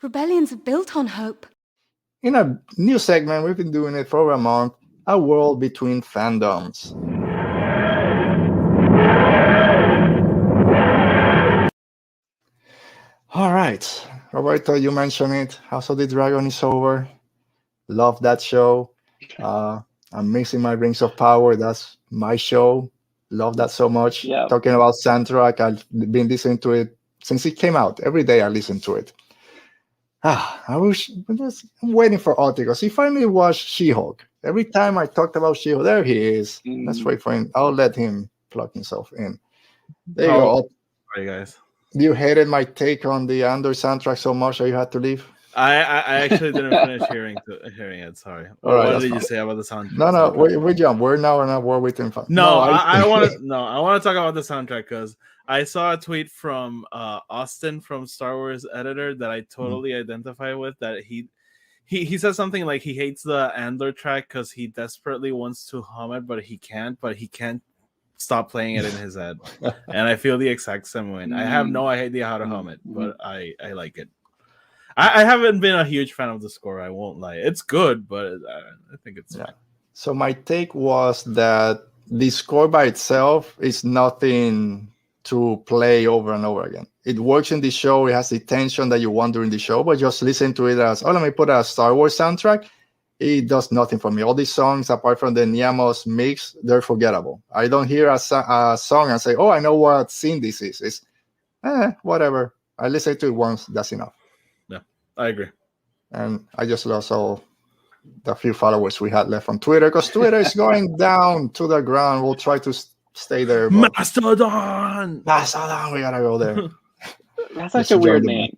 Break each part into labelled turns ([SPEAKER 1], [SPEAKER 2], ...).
[SPEAKER 1] Rebellions are built on hope.
[SPEAKER 2] In a new segment, we've been doing it for over a month, a world between fandoms. All right, Roberto, you mentioned it. House of the Dragon is over. Love that show. I'm missing my Rings of Power. That's my show. Love that so much.
[SPEAKER 3] Yeah.
[SPEAKER 2] Talking about soundtrack, I've been listening to it since it came out. Every day I listen to it. I wish I'm waiting for Otto because he finally watched She-Hulk. Every time I talked about She-Hulk, there he is. Let's wait for him. I'll let him plug himself in. There you go.
[SPEAKER 4] Sorry, guys.
[SPEAKER 2] You hated my take on the Andor soundtrack so much that you had to leave?
[SPEAKER 4] I actually didn't finish hearing it. Sorry.
[SPEAKER 2] All right,
[SPEAKER 4] what did you say about the soundtrack?
[SPEAKER 2] No, we jump. We're now in a war waiting for.
[SPEAKER 4] I want to talk about the soundtrack because I saw a tweet from Austin from Star Wars Editor that I totally identify with. That he says something like he hates the Andor track because he desperately wants to hum it, but he can't stop playing it in his head. And I feel the exact same way. I have no idea how to hum it, but I like it. I haven't been a huge fan of the score, I won't lie. It's good, but I think it's fine.
[SPEAKER 2] So my take was that the score by itself is nothing to play over and over again. It works in the show, it has the tension that you want during the show, but just listen to it as, let me put a Star Wars soundtrack. It does nothing for me. All these songs, apart from the Niamos mix, they're forgettable. I don't hear a song and say, I know what scene this is. It's, whatever. I listen to it once, that's enough.
[SPEAKER 4] Yeah, I agree.
[SPEAKER 2] And I just lost all the few followers we had left on Twitter because Twitter is going down to the ground. We'll try to stay there.
[SPEAKER 4] Mastodon!
[SPEAKER 2] We gotta go there.
[SPEAKER 3] That's such a weird name.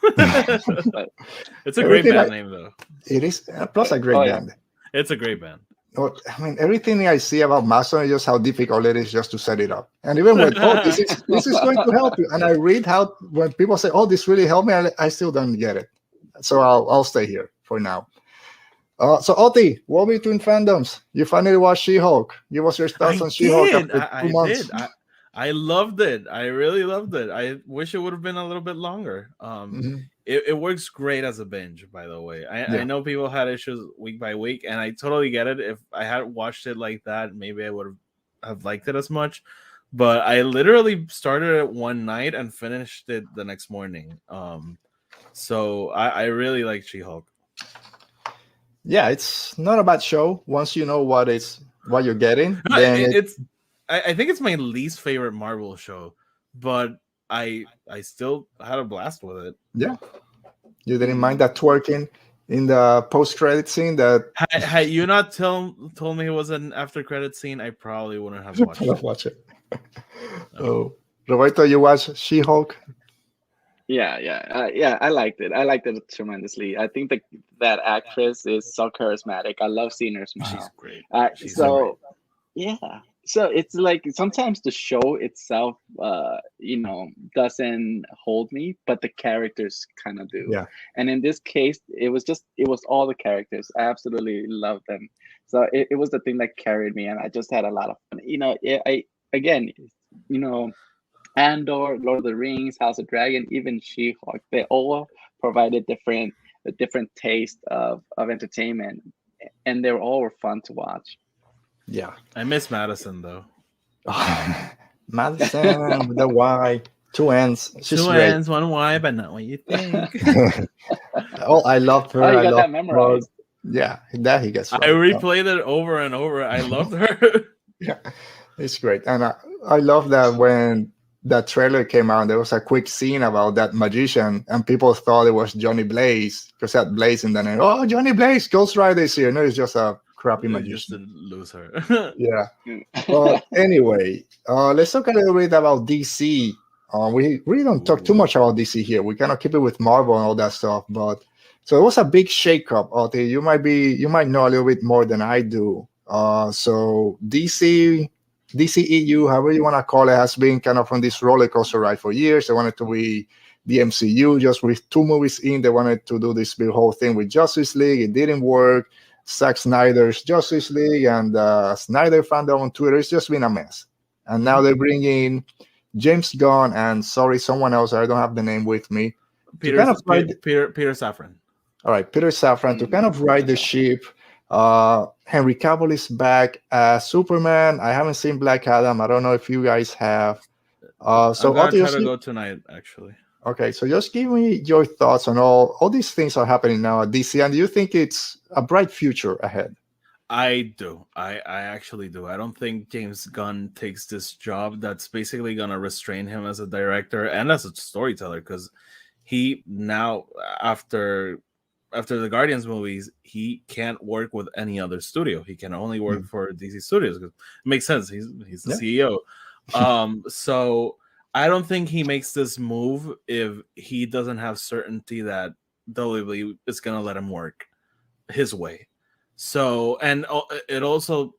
[SPEAKER 4] It's a great band name, though.
[SPEAKER 2] It is, plus a great band.
[SPEAKER 4] It's a great band.
[SPEAKER 2] I mean, everything I see about Mastodon is just how difficult it is just to set it up. And even when, this is going to help you. And I read how, when people say, this really helped me, I still don't get it. So I'll stay here for now. So Oti, what between fandoms? You finally watched She-Hulk. Give us your thoughts on She-Hulk after 2 months.
[SPEAKER 4] I loved it. I really loved it. I wish it would have been a little bit longer. It works great as a binge, by the way. I know people had issues week by week, and I totally get it. If I had watched it like that, maybe I would have liked it as much. But I literally started it one night and finished it the next morning. So I really like She-Hulk.
[SPEAKER 2] Yeah, it's not a bad show. Once you know what you're getting, then
[SPEAKER 4] I think it's my least favorite Marvel show, but I still had a blast with it.
[SPEAKER 2] Yeah. You didn't mind that twerking in the post-credit scene that
[SPEAKER 4] had you not told me it was an after-credit scene, I probably wouldn't have watched it.
[SPEAKER 2] Oh, Roberto, you watched She-Hulk?
[SPEAKER 3] Yeah, I liked it. I liked it tremendously. I think that actress is so charismatic. I love seeing her smile.
[SPEAKER 4] She's great.
[SPEAKER 3] So it's like sometimes the show itself, doesn't hold me, but the characters kind of do.
[SPEAKER 2] Yeah.
[SPEAKER 3] And in this case, it was all the characters. I absolutely loved them. So it was the thing that carried me, and I just had a lot of fun. Andor, Lord of the Rings, House of Dragon, even She-Hulk, they all provided a different taste of entertainment, and they all were fun to watch.
[SPEAKER 2] Yeah.
[SPEAKER 4] I miss Madison, though.
[SPEAKER 2] Madison with the Y, 2 N's.
[SPEAKER 4] She's 2 N's, 1 Y, but not what you think.
[SPEAKER 2] I loved her.
[SPEAKER 3] You got that memorized.
[SPEAKER 2] Yeah, that he gets right.
[SPEAKER 4] I replayed it over and over. I loved her.
[SPEAKER 2] Yeah, it's great. And I love that when that trailer came out, there was a quick scene about that magician, and people thought it was Johnny Blaze because that Blaze in the name. Oh, Johnny Blaze, Ghost Rider is here. No, it's just a crappy magician.
[SPEAKER 4] Just lose her.
[SPEAKER 2] Yeah. But anyway, let's talk a little bit about DC. We really don't talk too much about DC here. We kind of keep it with Marvel and all that stuff. But so it was a big shakeup. Oti, you might know a little bit more than I do. So DCEU, however you want to call it, has been kind of on this roller coaster ride for years. They wanted to be the MCU. Just with 2 movies in, they wanted to do this big whole thing with Justice League. It didn't work. Zack Snyder's Justice League and Snyder fandom on Twitter. It's just been a mess. And now they bring in James Gunn and someone else. I don't have the name with me. to kind of ride.
[SPEAKER 4] Peter Safran.
[SPEAKER 2] All right, Peter Safran to kind of ride the ship. Henry Cavill is back as Superman. I haven't seen Black Adam. I don't know if you guys have. So
[SPEAKER 4] I'm gonna try
[SPEAKER 2] obviously,
[SPEAKER 4] to go tonight, actually.
[SPEAKER 2] okay, so just give me your thoughts on all these things are happening now at DC, and do you think it's a bright future ahead?
[SPEAKER 4] I do. I actually do. I don't think James Gunn takes this job that's basically gonna restrain him as a director and as a storyteller, because he now after the Guardians movies, he can't work with any other studio. He can only work for DC Studios. It makes sense. He's the CEO. So I don't think he makes this move if he doesn't have certainty that WWE is gonna let him work his way. So, and it also,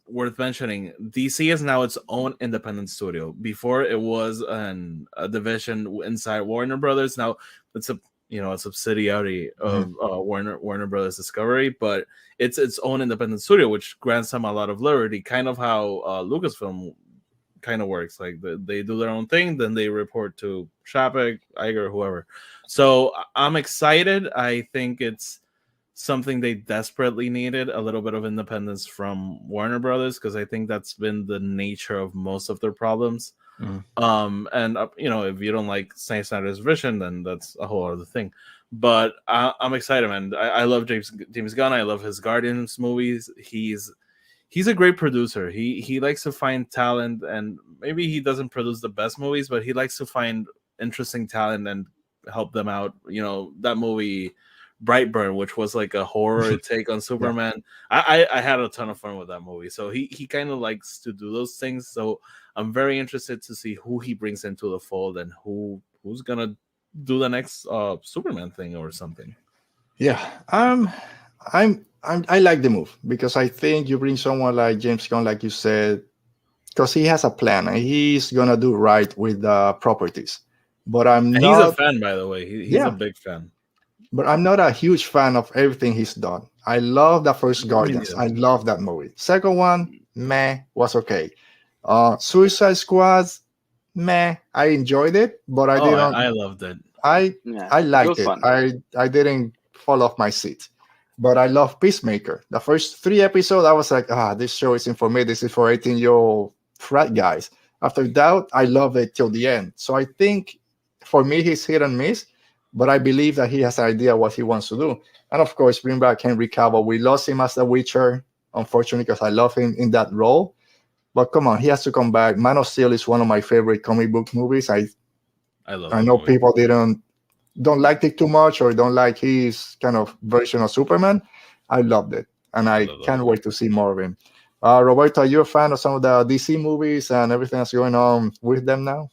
[SPEAKER 4] worth mentioning, DC is now its own independent studio. Before it was a division inside Warner Brothers. Now it's a subsidiary of Warner Brothers Discovery, but it's its own independent studio, which grants them a lot of liberty, kind of how Lucasfilm kind of works. Like they do their own thing, then they report to Chapek, Iger, whoever. So I'm excited. I think it's something they desperately needed, a little bit of independence from Warner Brothers, because I think that's been the nature of most of their problems. And if you don't like Zack Snyder's vision, then that's a whole other thing. But I'm excited, man. I love James Gunn. I love his Guardians movies. He's a great producer. He likes to find talent, and maybe he doesn't produce the best movies, but he likes to find interesting talent and help them out. That movie Brightburn, which was like a horror take on Superman. I had a ton of fun with that movie. So he kind of likes to do those things. So I'm very interested to see who he brings into the fold and who's gonna do the next Superman thing or something.
[SPEAKER 2] Yeah, I like the move because I think you bring someone like James Gunn, like you said, because he has a plan and he's gonna do right with the properties. But
[SPEAKER 4] he's a fan, by the way. He's a big fan.
[SPEAKER 2] But I'm not a huge fan of everything he's done. I love the first Guardians. I love that movie. Second one, meh, was okay. Suicide Squad, meh. I enjoyed it, but I didn't.
[SPEAKER 4] I loved it.
[SPEAKER 2] I liked it. I didn't fall off my seat. But I love Peacemaker. The first 3 episodes, I was like, this show isn't for me. This is for 18-year-old frat guys. After that, I loved it till the end. So I think for me, he's hit and miss. But I believe that he has an idea what he wants to do. And of course, bring back Henry Cavill. We lost him as the Witcher, unfortunately, because I love him in that role. But come on, he has to come back. Man of Steel is one of my favorite comic book movies. I know people don't like it too much or don't like his kind of version of Superman. I loved it. And I can't wait to see more of him. Roberto, are you a fan of some of the DC movies and everything that's going on with them now?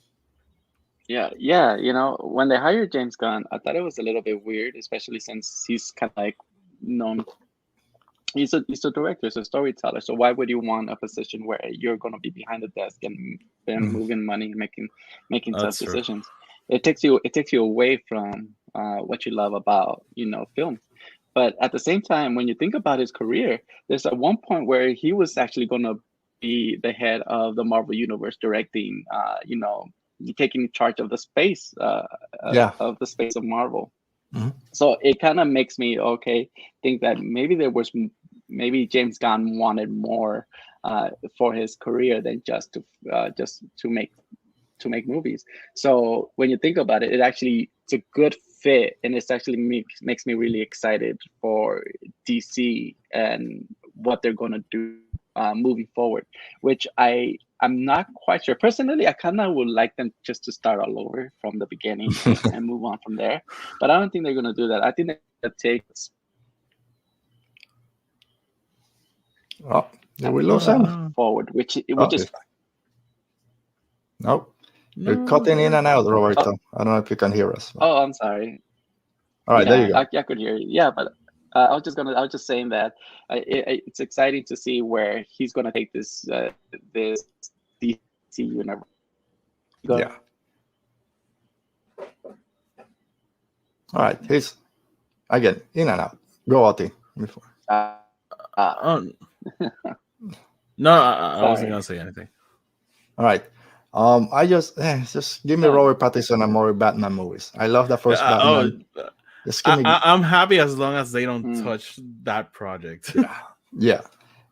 [SPEAKER 3] Yeah. When they hired James Gunn, I thought it was a little bit weird, especially since he's kind of like known. He's a director, he's a storyteller. So why would you want a position where you're going to be behind the desk and moving money, making tough decisions? It takes you away from what you love about film. But at the same time, when you think about his career, there's at one point where he was actually going to be the head of the Marvel Universe, directing, taking charge of the space of the space of Marvel. So it kind of makes me think that maybe James Gunn wanted more for his career than just to make movies. So when you think about it, it's a good fit, and it's actually makes me really excited for DC and what they're going to do moving forward, which I'm not quite sure. Personally, I kind of would like them just to start all over from the beginning and move on from there. But I don't think they're going to do that. I think they're going to take.
[SPEAKER 2] Oh, did we lose him?
[SPEAKER 3] Forward, which is fine.
[SPEAKER 2] Nope. You're cutting in and out, Roberto. I don't know if you can hear us.
[SPEAKER 3] Oh, I'm sorry.
[SPEAKER 2] All right, there you go.
[SPEAKER 3] I could hear you. Yeah, but I was just saying that it's exciting to see where he's going to take this DC universe.
[SPEAKER 2] Yeah. All right, he's again in and out. Go out before.
[SPEAKER 4] No, I wasn't gonna say anything.
[SPEAKER 2] All right. I just give me
[SPEAKER 3] No,
[SPEAKER 2] Robert Pattinson and more Batman movies. I love the first Batman. Just give me,
[SPEAKER 4] I'm happy as long as they don't
[SPEAKER 3] Mm.
[SPEAKER 4] touch that project.
[SPEAKER 2] yeah.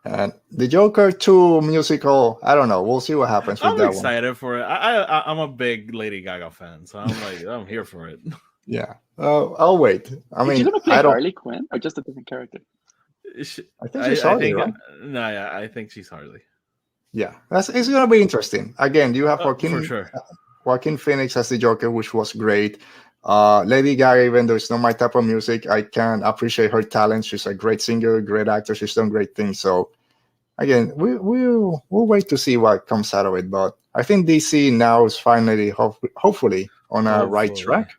[SPEAKER 2] And the Joker 2 musical, I don't know. We'll see what happens with
[SPEAKER 4] I'm
[SPEAKER 2] that one.
[SPEAKER 4] excited for it. I'm a big Lady Gaga fan, so I'm here for it.
[SPEAKER 2] Yeah. I'll wait. I
[SPEAKER 3] is she
[SPEAKER 2] mean,
[SPEAKER 3] gonna play
[SPEAKER 2] I don't.
[SPEAKER 3] Harley Quinn or just a different character?
[SPEAKER 2] I think she's Harley, right?
[SPEAKER 4] No, yeah, I think she's Harley.
[SPEAKER 2] Yeah, it's gonna be interesting. Again, you have
[SPEAKER 4] For sure.
[SPEAKER 2] Joaquin Phoenix as the Joker, which was great. Lady Gaga, even though it's not my type of music, I can appreciate her talent. She's a great singer, great actor. She's done great things. So again, we'll wait to see what comes out of it. But I think DC now is finally, hopefully, on a right
[SPEAKER 4] Hopefully.
[SPEAKER 2] track.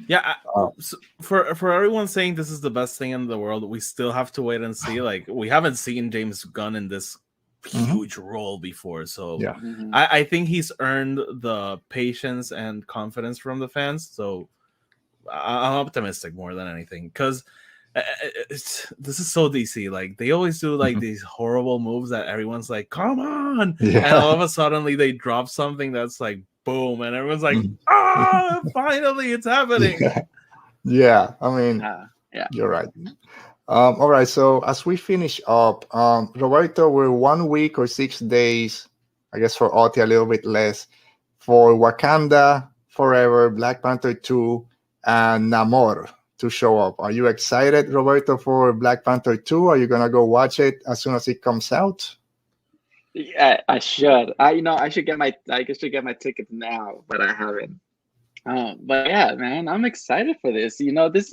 [SPEAKER 4] Yeah, so for everyone saying this is the best thing in the world, we still have to wait and see. Like, we haven't seen James Gunn in this huge role before, so
[SPEAKER 2] Yeah.
[SPEAKER 3] Mhm.
[SPEAKER 4] I think he's earned the patience and confidence from the fans. So I'm optimistic more than anything, because this is so DC. Like, they always do like these horrible moves that everyone's like, "Come on!"
[SPEAKER 2] Yeah.
[SPEAKER 4] and all of a sudden they drop something that's like, boom, and everyone's like, "Ah, finally, it's happening!"
[SPEAKER 2] Yeah. I mean,
[SPEAKER 3] Yeah.
[SPEAKER 2] you're right. All right. So as we finish up, Roberto, we're 1 week or 6 days, I guess for Oti a little bit less, for Wakanda Forever, Black Panther 2, and Namor to show up. Are you excited, Roberto, for Black Panther 2? Are you gonna go watch it as soon as it comes out?
[SPEAKER 3] Yeah, I should. I should get my tickets now, but I haven't. But yeah, man, I'm excited for this. This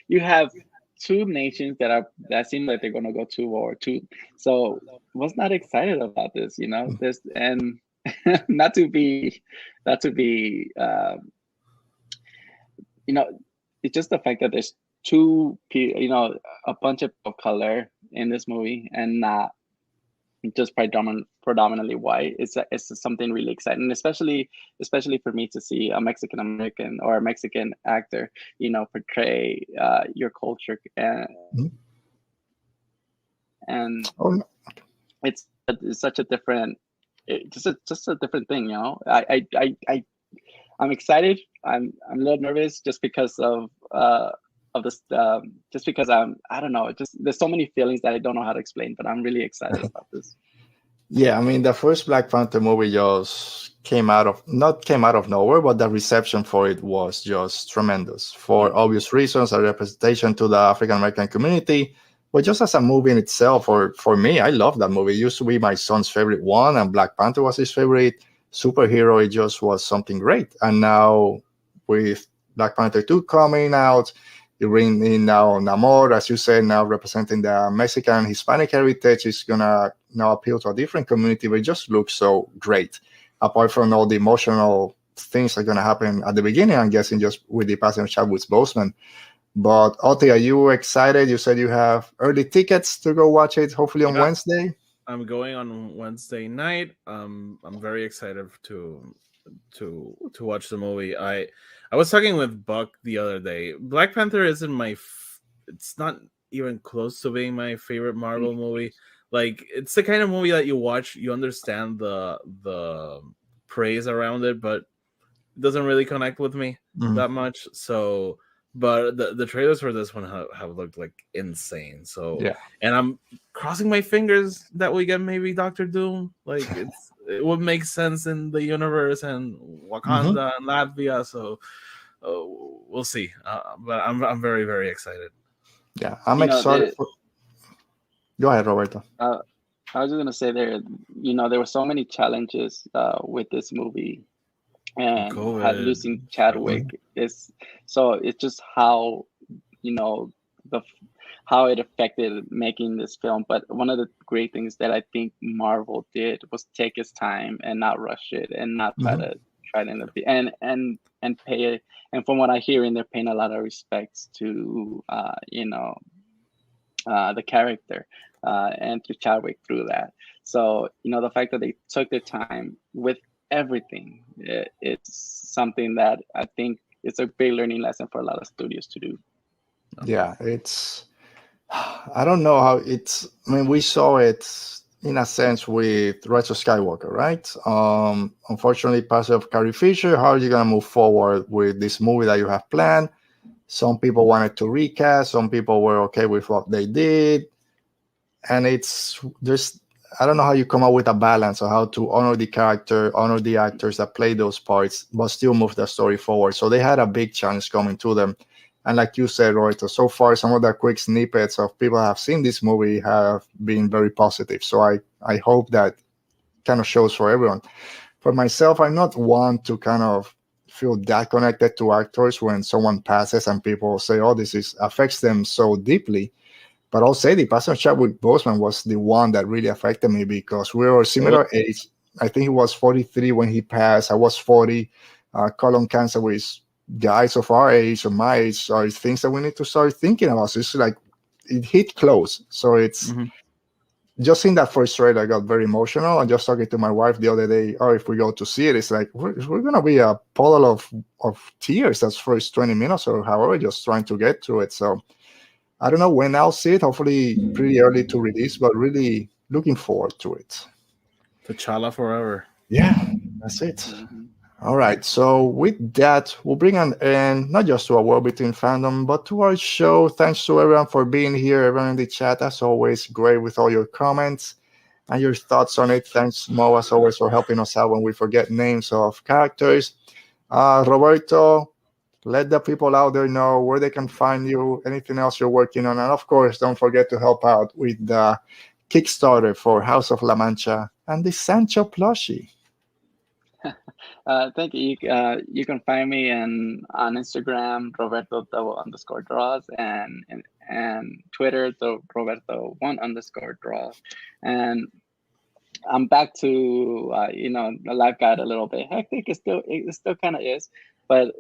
[SPEAKER 3] you have two nations that seem like they're gonna go to war too. So was not excited about this. This and not to be, it's just the fact that there's a bunch of people of color in this movie and not just predominantly white. It's something really exciting, especially for me to see a Mexican American or a Mexican actor, portray your culture, and
[SPEAKER 2] Oh, no.
[SPEAKER 3] it's such a different, just a different thing. I'm excited. I'm a little nervous just because of this, just because I don't know, just there's so many feelings that I don't know how to explain, but I'm really excited about this.
[SPEAKER 2] Yeah, I mean, the first Black Panther movie just not came out of nowhere, but the reception for it was just tremendous for obvious reasons, a representation to the African American community, but just as a movie in itself, for me, I love that movie. It used to be my son's favorite one, and Black Panther was his favorite superhero. It just was something great. And now with Black Panther 2 coming out, you bring in now Namor, as you said, now representing the Mexican Hispanic heritage, is gonna now appeal to a different community, but it just looks so great. Apart from all the emotional things that are gonna happen at the beginning, I'm guessing just with the passing of Chadwick Boseman. But Oti, are you excited? You said you have early tickets to go watch it, hopefully on Wednesday.
[SPEAKER 4] I'm going on Wednesday night. I'm very excited to watch the movie. I was talking with Buck the other day. Black Panther isn't it's not even close to being my favorite Marvel movie. Like, it's the kind of movie that you watch, you understand the praise around it, but it doesn't really connect with me that much. So, but the trailers for this one have looked like insane. So
[SPEAKER 2] yeah,
[SPEAKER 4] and I'm crossing my fingers that we get maybe Doctor Doom. Like, it would make sense in the universe and Wakanda and Latvia. So we'll see. But I'm very, very excited.
[SPEAKER 2] Yeah, I'm excited. Go ahead, Roberto.
[SPEAKER 3] I was just gonna say there were so many challenges with this movie, and losing Chadwick it's just how how it affected making this film. But one of the great things that I think Marvel did was take its time and not rush it and not try to and pay it. And from what I hear, they're paying a lot of respects to the character and to Chadwick through that. So the fact that they took their time with everything, it's something that I think it's a big learning lesson for a lot of studios to do.
[SPEAKER 2] Yeah, I don't know how I mean, we saw it in a sense with Rise of Skywalker, right? Unfortunately, passing of Carrie Fisher. How are you gonna move forward with this movie that you have planned? Some people wanted to recast. Some people were okay with what they did, and it's just I don't know how you come up with a balance of how to honor the character, honor the actors that play those parts, but still move the story forward. So they had a big challenge coming to them. And like you said, Roberto, so far some of the quick snippets of people who have seen this movie have been very positive. So I hope that kind of shows for everyone. For myself, I'm not one to kind of feel that connected to actors when someone passes and people say, oh, affects them so deeply. But I'll say the passing of Chadwick Boseman was the one that really affected me because we were similar age. I think he was 43 when he passed. I was 40. Colon cancer with guys of our age or my age are things that we need to start thinking about. So it's like it hit close. So it's just in that first trailer, I got very emotional. I just talking to my wife the other day. Oh, if we go to see it, it's like we're gonna be a puddle of tears. That's first 20 minutes or however, just trying to get through it. So I don't know when I'll see it. Hopefully, pretty early to release, but really looking forward to it.
[SPEAKER 4] T'Challa forever.
[SPEAKER 2] Yeah, that's it. All right. So with that, we'll bring an end not just to a War Between Fandom, but to our show. Thanks to everyone for being here. Everyone in the chat, as always, great with all your comments and your thoughts on it. Thanks, Mo, as always, for helping us out when we forget names of characters. Roberto, let the people out there know where they can find you, anything else you're working on. And of course, don't forget to help out with the Kickstarter for House of La Mancha and the Sancho plushie.
[SPEAKER 3] Thank you. You can find me on Instagram, Roberto_draws, and Twitter, Roberto1_draws. And I'm back to the life guide a little bit hectic. It still kind of is, but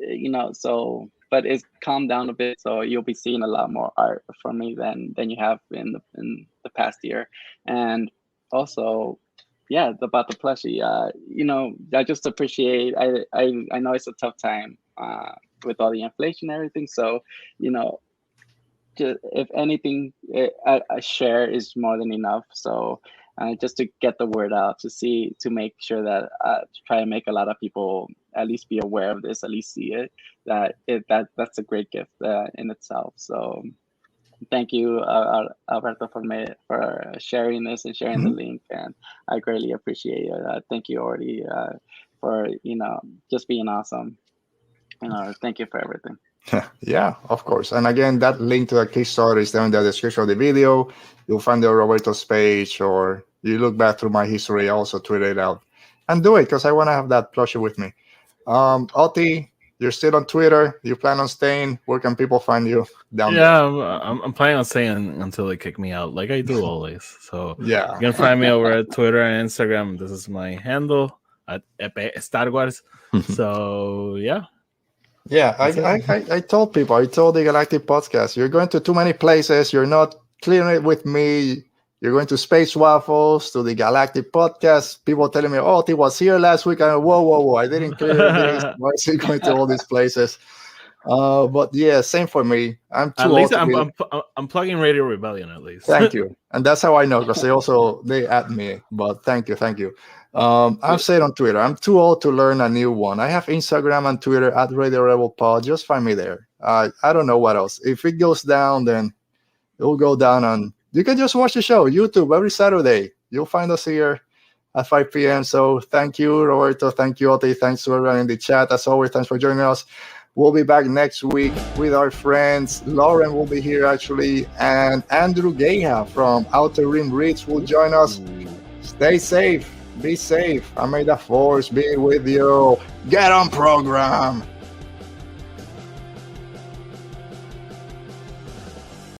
[SPEAKER 3] but it's calmed down a bit. So you'll be seeing a lot more art from me than you have in the past year. And also, yeah, about the plushie. I just appreciate. I know it's a tough time with all the inflation and everything. So just, if anything, a share is more than enough. So. Just to get the word out, to make sure that to try and make a lot of people at least be aware of this, at least see it. That's a great gift in itself. So thank you, Alberto, for sharing this and sharing the link, and I greatly appreciate it. Thank you, Orty, for just being awesome. Thank you for everything.
[SPEAKER 2] Yeah, of course. And again, that link to the Kickstarter is down in the description of the video. You'll find the Roberto's page, or you look back through my history, I also tweet it out. And do it, because I want to have that plushie with me. Oti, you're still on Twitter. You plan on staying? Where can people find you down there?
[SPEAKER 4] Yeah, I'm planning on staying until they kick me out, like I do always. So
[SPEAKER 2] yeah,
[SPEAKER 4] you can find me over at Twitter and Instagram. This is my handle at Star Wars. So yeah.
[SPEAKER 2] Yeah, I told people, I told the Galactic Podcast, you're going to too many places. You're not clearing it with me. You're going to Space Waffles, to the Galactic Podcast. People telling me, oh, he was here last week. I whoa. I didn't clear this. Why is he going to all these places? But yeah, same for me. I'm too
[SPEAKER 4] at least
[SPEAKER 2] old
[SPEAKER 4] I'm plugging Radio Rebellion at least.
[SPEAKER 2] Thank you. And that's how I know, because they add me. But thank you. I've said on Twitter, I'm too old to learn a new one. I have Instagram and Twitter at Radio Rebel Pod. Just find me there. I don't know what else. If it goes down, then it will go down. And you can just watch the show, YouTube, every Saturday. You'll find us here at 5 p.m. So thank you, Roberto. Thank you, Oti. Thanks to everyone in the chat. As always, thanks for joining us. We'll be back next week with our friends. Lauren will be here, actually. And Andrew Geha from Outer Rim Reads will join us. Stay safe. Be safe, and may the force be with you. Get on program.